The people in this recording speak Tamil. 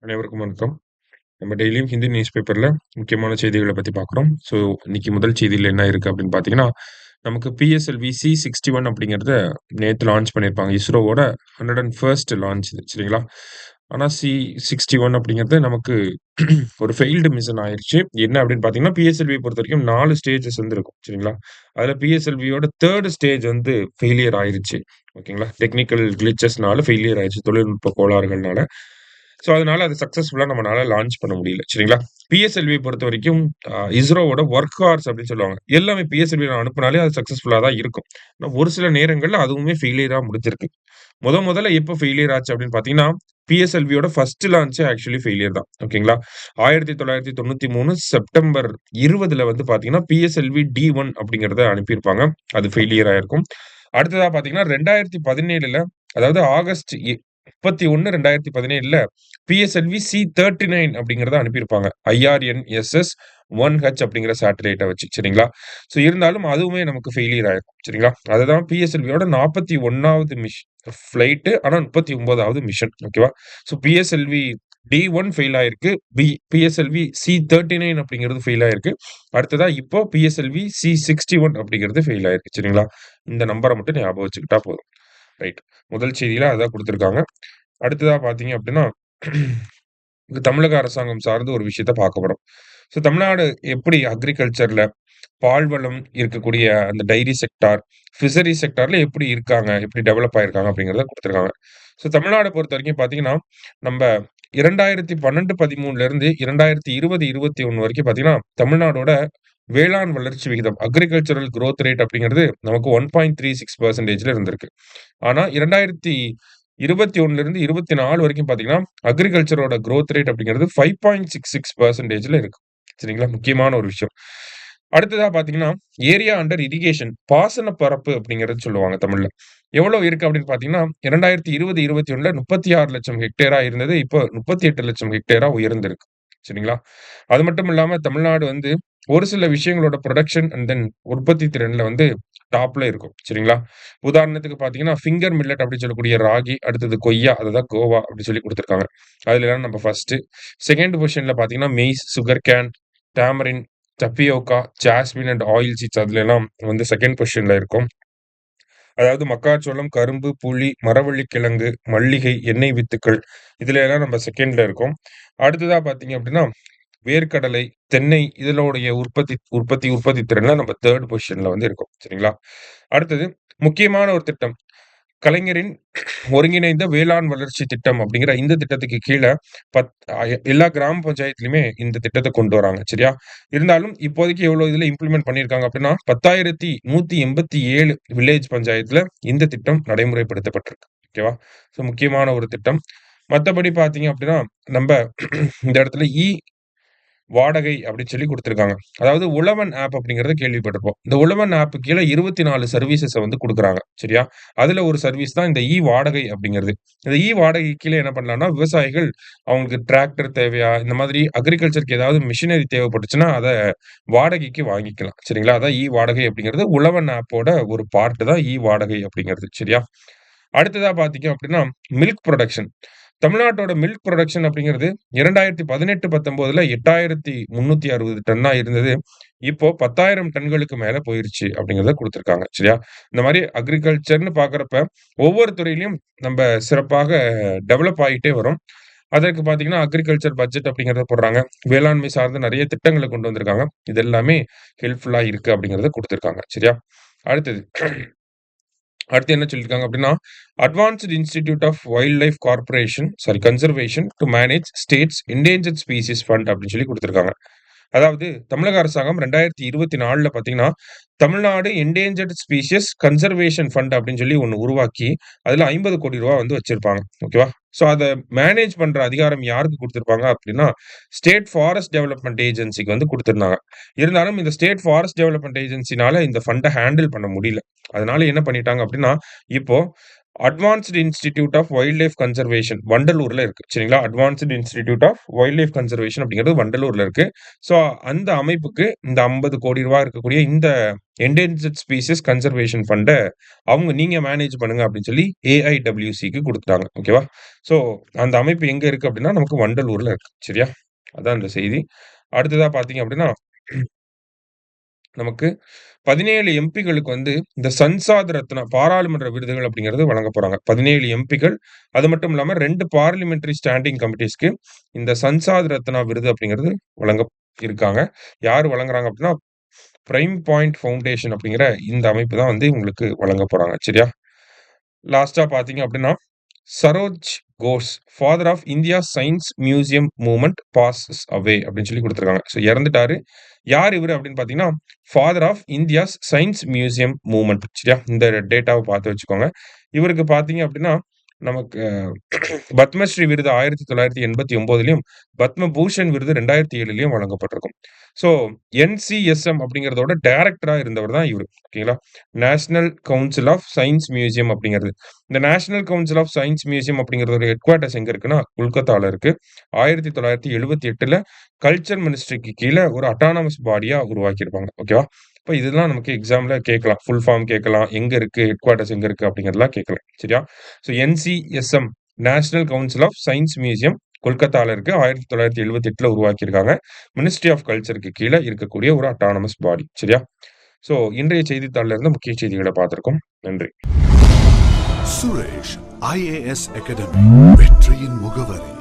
அனைவருக்கும் வணக்கம். நம்ம டெய்லியும் ஹிந்தி நியூஸ் பேப்பர்ல முக்கியமான செய்திகள பத்தி பார்க்குறோம். இன்னைக்கு முதல் செய்தியில என்ன இருக்கு அப்படின்னு பார்த்தீங்கன்னா, நமக்கு பிஎஸ்எல்வி C61 அப்படிங்கிறத நேத்து லான்ச் பண்ணியிருப்பாங்க. இஸ்ரோவோட 101st லான்ச் இது சரிங்களா? ஆனா C61 அப்படிங்கிறது நமக்கு ஒரு ஃபெயில்டு மிஷன் ஆயிருச்சு. என்ன அப்படின்னு பார்த்தீங்கன்னா, பிஎஸ்எல்விய பொறுத்தவரைக்கும் 4 ஸ்டேஜஸ் வந்து இருக்கும் சரிங்களா? அதுல பிஎஸ்எல்வியோட 3 ஸ்டேஜ் வந்து ஃபெயிலியர் ஆயிருச்சு. ஓகேங்களா? டெக்னிக்கல் கிளிச்சஸ்னால ஃபெயிலியர் ஆயிருச்சு. தொழில்நுட்ப கோளாறுகள்னால. அதனால அது சக்சஸ்ஃபுல்லா நம்மனால லான்ச் பண்ண முடியல. சரிங்களா? பிஎஸ்எல்விய பொறுத்தவரைக்கும் இஸ்ரோவோட ஒர்க் ஹார்ஸ் அப்படின்னு சொல்லுவாங்க. எல்லாமே பிஎஸ்எல்வில அனுப்புனாலே அது சக்சஸ்ஃபுல்லா தான் இருக்கும். ஆனா ஒரு சில நேரங்கள்ல அதுவுமே ஃபெயிலியரா முடிஞ்சிருக்கு. முதல்ல எப்போ ஃபெயிலியர் ஆச்சு அப்படின்னு பார்த்தீங்கன்னா, பிஎஸ்எல்வியோட ஃபர்ஸ்ட் லான்ச்சே ஆக்சுவலி ஃபெயிலியர் தான். ஓகேங்களா? 1993 செப்டம்பர் 20ல வந்து பார்த்தீங்கன்னா, பிஎஸ்எல்வி D1 அப்படிங்கிறத அனுப்பியிருப்பாங்க. அது ஃபெயிலியர் ஆயிருக்கும். அடுத்ததா பார்த்தீங்கன்னா, 2017ல அதாவது ஆகஸ்ட் 31, 2017ல பிஎஸ்எல்வி C39 அப்படிங்கிறத அனுப்பியிருப்பாங்க. IRNSS 1H அப்படிங்கிற சேட்டலைட்ட வச்சு சரிங்களா? இருந்தாலும் அதுவுமே நமக்கு ஃபெயிலியர் ஆயிருக்கும். சரிங்களா? அதுதான் பிஎஸ்எல்வியோட 41வது ஃபிளைட். ஆனா 39வது மிஷன். ஓகேவா? பிஎஸ்எல்வி D1 ஃபெயில் ஆயிருக்கு. பிஎஸ்எல்வி C39 அப்படிங்கிறது ஃபெயில் ஆயிருக்கு. அடுத்ததா இப்போ பிஎஸ்எல்வி C61 அப்படிங்கிறது ஃபெயில் ஆயிருக்கு. சரிங்களா? இந்த நம்பர மட்டும் ஞாபகம் வச்சுக்கிட்டா போதும். ரைட். முதல் செய்தியில அதான் குடுத்திருக்காங்க. அடுத்ததா பார்த்தீங்க அப்படின்னா, இங்க தமிழக அரசாங்கம் சார்ந்த ஒரு விஷயத்த பார்க்க போறோம். தமிழ்நாடு எப்படி அக்ரிகல்ச்சர்ல பால்வளம் இருக்கக்கூடிய அந்த டைரி செக்டார், ஃபிஷரி செக்டார்ல எப்படி இருக்காங்க? எப்படி டெவலப் ஆயிருக்காங்க? அப்படிங்கிறத குடுத்திருக்காங்க. தமிழ்நாட பொறுத்தவரைக்கும் பார்த்தீங்கன்னா, நம்ப 2012, 13ல 2020, 21 வரைக்கும் பார்த்தீங்கன்னா, தமிழ்நாடோட வேளாண் வளர்ச்சி விகிதம் அக்ரிகல்ச்சரல் குரோத் ரேட் அப்படிங்கிறது நமக்கு 1.36%ல இருந்திருக்கு. ஆனா 2021 24 வரைக்கும் பார்த்தீங்கன்னா, அக்ரிகல்ச்சரோட குரோத் ரேட் அப்படிங்கிறது 5.66%ல இருக்கு. சரிங்களா? முக்கியமான ஒரு விஷயம். அடுத்ததா பார்த்தீங்கன்னா, ஏரியா அண்டர் இரிகேஷன் பாசன பரப்பு அப்படிங்கிறது சொல்லுவாங்க தமிழ்ல. எவ்வளோ இருக்கு அப்படின்னு பார்த்தீங்கன்னா, 2020, 21ல 36,00,000 ஹெக்டேரா இருந்தது. இப்போ 38,00,000 ஹெக்டேரா உயர்ந்திருக்கு. சரிங்களா? அது மட்டும் இல்லாம தமிழ்நாடு வந்து ஒரு சில விஷயங்களோட புரொடக்ஷன் அண்ட் தென் உற்பத்தி திறன்ல வந்து டாப்ல இருக்கும். சரிங்களா? உதாரணத்துக்கு பார்த்தீங்கன்னா, ஃபிங்கர் மில்லட் அப்படின்னு சொல்லக்கூடிய ராகி, அடுத்தது கொய்யா, அதுதான் கோவா அப்படி சொல்லி குடுத்துருக்காங்க. அதுலலாம் நம்ம ஃபர்ஸ்ட்டு. 2ண்ட் பொசிஷன்ல பார்த்தீங்கன்னா, maize, sugar cane, tamarind, tapioca, jasmine and oil seeds அதுலலாம் வந்து 2ண்ட் பொசிஷன்ல இருக்கும். அதாவது மக்காச்சோளம், கரும்பு, புளி, மரவள்ளிக்கிழங்கு, மல்லிகை, எண்ணெய் வித்துக்கள் இதுல எல்லாம் நம்ம 2ண்ட்ல இருக்கோம். அடுத்ததா பார்த்தீங்க அப்படின்னா, வேர்க்கடலை, தென்னை இதனுடைய உற்பத்தி திறன்ல நம்ம 3ர்ட் பொசிஷன்ல வந்து இருக்கோம். சரிங்களா? அடுத்தது முக்கியமான ஒரு திட்டம். கலைஞரின் ஒருங்கிணைந்த வேளாண் வளர்ச்சி திட்டம் அப்படிங்கிற இந்த திட்டத்துக்கு கீழ பத் அ எல்லா கிராம பஞ்சாயத்துலயுமே இந்த திட்டத்த கொண்டு வராங்க. சரியா? இருந்தாலும் இப்போதைக்கு எவ்வளோ இதுல இம்ப்ளிமெண்ட் பண்ணியிருக்காங்க அப்படின்னா, 10,187 வில்லேஜ் பஞ்சாயத்துல இந்த திட்டம் நடைமுறைப்படுத்தப்பட்டிருக்கு. ஓகேவா? முக்கியமான ஒரு திட்டம். மத்தபடி பார்த்தீங்க அப்படின்னா, நம்ப இந்த இடத்துல வாடகை அப்படின்னு சொல்லி குடுத்துருக்காங்க. அதாவது உழவன் ஆப் அப்படிங்கிறத கேள்விப்பட்டிருப்போம். இந்த உழவன் ஆப் கீழ 24 சர்வீசஸ வந்து குடுக்குறாங்க. சரியா? அதுல ஒரு சர்வீஸ் தான் இந்த வாடகை அப்படிங்கிறது. இந்த வாடகை கீழ என்ன பண்ணலாம்னா, விவசாயிகள் அவங்களுக்கு டிராக்டர் தேவையா, இந்த மாதிரி அக்ரிகல்ச்சர்க்கு ஏதாவது மிஷினரி தேவைப்பட்டுச்சுன்னா, அத வாடகைக்கு வாங்கிக்கலாம். சரிங்களா? அதான் வாடகை அப்படிங்கிறது உழவன் ஆப்போட ஒரு பார்ட் தான் வாடகை அப்படிங்கிறது. சரியா? அடுத்ததா பார்த்தீங்க அப்படின்னா, மில்க் புரொடக்ஷன். தமிழ்நாட்டோட மில்க் புரொடக்ஷன் அப்படிங்கிறது 2018, 19ல 8,360 டன்னா இருந்தது. இப்போ 10,000 டன்களுக்கு மேல போயிருச்சு அப்படிங்கிறத குடுத்துருக்காங்க. சரியா? இந்த மாரி அக்ரிகல்ச்சர்ன்னு பார்க்குறப்ப, ஒவ்வொரு துறையிலயும் நம்ப சிறப்பாக டெவலப் ஆயிட்டே வரோம். அதற்கு பார்த்தீங்கன்னா, அக்ரிகல்ச்சர் பட்ஜெட் அப்படிங்கிறத போடுறாங்க. வேளாண்மை சார்ந்த நெறைய திட்டங்கள கொண்டு வந்திருக்காங்க. இது எல்லாமே ஹெல்ப்ஃபுல்லா இருக்கு அப்படிங்கிறத குடுத்துருக்காங்க. சரியா? அடுத்தது அடுத்து என்ன சொல்லியிருக்காங்க அப்படின்னா, advanced institute of wildlife conservation to manage states endangered species fund அப்படின்னு சொல்லி குடுத்துருக்காங்க. அதாவது தமிழக அரசாங்கம் 2024ல பார்த்தீங்கன்னா, Tamil Nadu endangered species conservation fund அப்படின்னு சொல்லி ஒண்ணு உருவாக்கி, அதுல ரூ. 50,00,00,000 வந்து வச்சிருப்பாங்க. ஓகேவா? அத மேனேஜ் பண்ற அதிகாரம் யாருக்கு குடுத்திருப்பாங்க அப்படின்னா, ஸ்டேட் ஃபாரஸ்ட் டெவலப்மென்ட் ஏஜென்சிக்கு வந்து குடுத்திருந்தாங்க. இருந்தாலும் இந்த ஸ்டேட் ஃபாரஸ்ட் டெவலப்மென்ட் ஏஜென்சினால இந்த ஃபண்ட ஹேண்டில் பண்ண முடியல. அதனால என்ன பண்ணிட்டாங்க அப்படின்னா, இப்போ advanced institute of wildlife conservation வண்டலூர்ல இருக்கு. சரிங்களா? Advanced institute of wildlife conservation அப்படிங்கிறது வண்டலூர்ல இருக்கு. ஸோ அந்த அமைப்புக்கு இந்த ரூ. 50,00,00,000 இருக்கக்கூடிய இந்த என்டேஞ்சர்ட் ஸ்பீசிஸ் கன்சர்வேஷன் ஃபண்ட நீங்க மேனேஜ் பண்ணுங்க அப்படின்னு சொல்லி ஏஐடபிள்யூசிக்கு குடுத்துட்டாங்க. ஓகேவா? ஸோ அந்த அமைப்பு எங்க இருக்கு அப்படின்னா, நமக்கு வண்டலூர்ல இருக்கு. சரியா? அதான் இந்த செய்தி. அடுத்ததா பார்த்தீங்க அப்படின்னா, நமக்கு 17 எம்பிகளுக்கு இந்த சன்சாத் ரத்னா பாராளுமன்ற விருதுகள் அப்படிங்கிறது வழங்கப் போறாங்க. 17 எம்பிகள். அது மட்டும் இல்லாம 2 பார்லிமென்டரி ஸ்டாண்டிங் கமிட்டீஸ்க்கு இந்த சன்சாத் ரத்னா விருது அப்படிங்கிறது வழங்க இருக்காங்க. யார் வழங்குறாங்க அப்படின்னா, பிரைம் பாயிண்ட் ஃபவுண்டேஷன் அப்படிங்கிற இந்த அமைப்பு தான் உங்களுக்கு வழங்கப் போறாங்க. சரியா? லாஸ்ட்டா பார்த்தீங்க அப்படின்னா, Saroj Ghosh, father of India science museum movement passes away அப்படின்னு சொல்லி குடுத்துருக்காங்க. ஸோ இறந்துட்டாரு. யார் இவரு அப்படின்னு பார்த்தீங்கன்னா, father of India's science museum movement. சரியா? இந்த டேட்டாவ பார்த்து வச்சுக்கோங்க. இவருக்கு பார்த்தீங்க அப்படின்னா, நமக்கு பத்மஸ்ரீ விருது 1989லயும், பத்ம பூஷன் விருது 2007லயும் வழங்கப்பட்டிருக்கும். ஸோ என்சிஎஸ்எம் அப்படிங்கிறதோட டைரக்டரா இருந்தவர் தான் இவரு. ஓகேங்களா? National council of science museum அப்படிங்கிறது. இந்த national council of science museum அப்படிங்கிறதோட ஹெட் குவார்ட்டர்ஸ் எங்க இருக்குன்னா, கொல்கத்தால இருக்கு. 1978ல கல்ச்சர் மினிஸ்ட்ரிக்கு கீழ ஒரு அட்டானமஸ் பாடியா உருவாக்கியிருப்பாங்க. ஓகேவா? இப்ப இதெல்லாம் நமக்கு எக்ஸாம்ல கேட்கலாம். ஃபுல் ஃபார்ம் கேட்கலாம். எங்க இருக்கு? ஹெட் குவார்ட்டர்ஸ் எங்க இருக்கு? அப்படிங்கிறதெல்லாம் கேட்கலாம். சரியா? So NCSM national council of science museum கொல்கத்தால இருக்கு. 1978ல உருவாக்கியிருக்காங்க. மினிஸ்ட்ரி ஆஃப் கல்ச்சருக்கு கீழ இருக்கக்கூடிய ஒரு அட்டானமஸ் பாடி. சரியா? ஸோ இன்றைய செய்தித்தாள்ல இருந்து முக்கிய செய்திகள பார்த்திருக்கோம். நன்றி. சுரேஷ் ஐஏஎஸ் அகாடமி வெற்றியின் முகவரி.